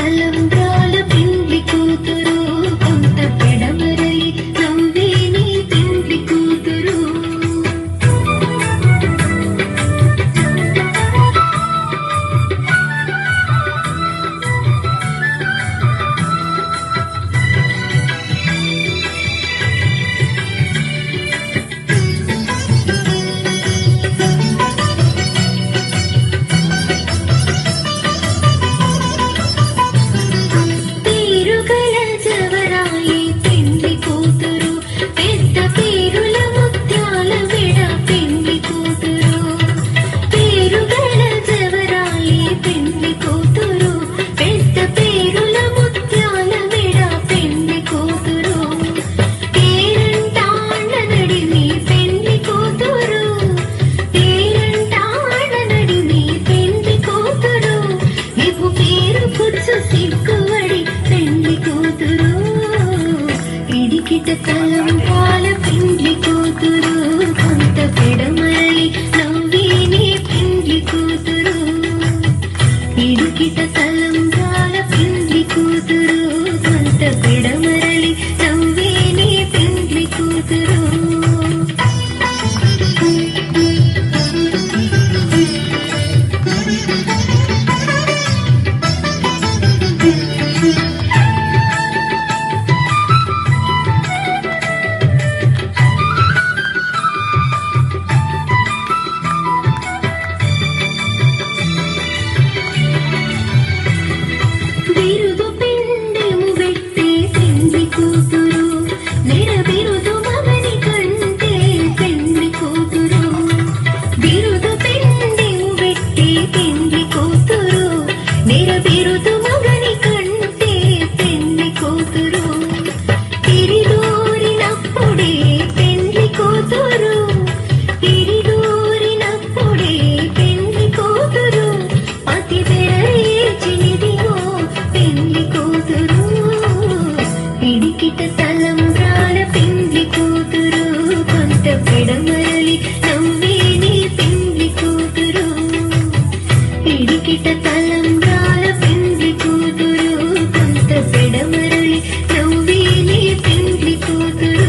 తలంబ్రాల పెండ్లి కూతురు కొంత పెడమరలి నవ్వే నీ పెండ్లి కూతురు. తలంబ్రాల పెండ్లి కూతురు కొంత పెడమరలి నవ్వే నీ పెండ్లి కూతురు. ఇడికిట తలంబ్రాల పెండ్లి కూతురు కొంత పెడమరలి నవ్వే నీ పెండ్లి కూతురు. తలంబ్రాల పెండ్లి కూతురు కొంత పెడమరలి నవ్వే నీ పెండ్లి కూతురు. ఇడికిట తలంబ్రాల పెండ్లి కూతురు కొంత పెడమరలి నవ్వే నీ పెండ్లి కూతురు.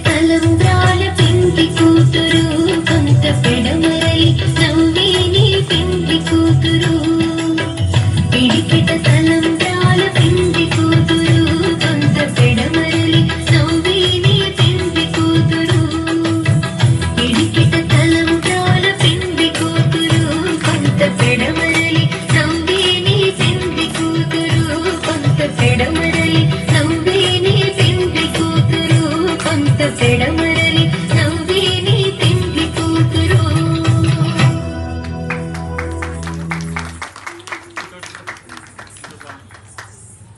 తలంబ్రాల పెండ్లి కూతురు కొంత పెడమరలి నవ్వే నీ పెండ్లి కూతురు. ఇడికిట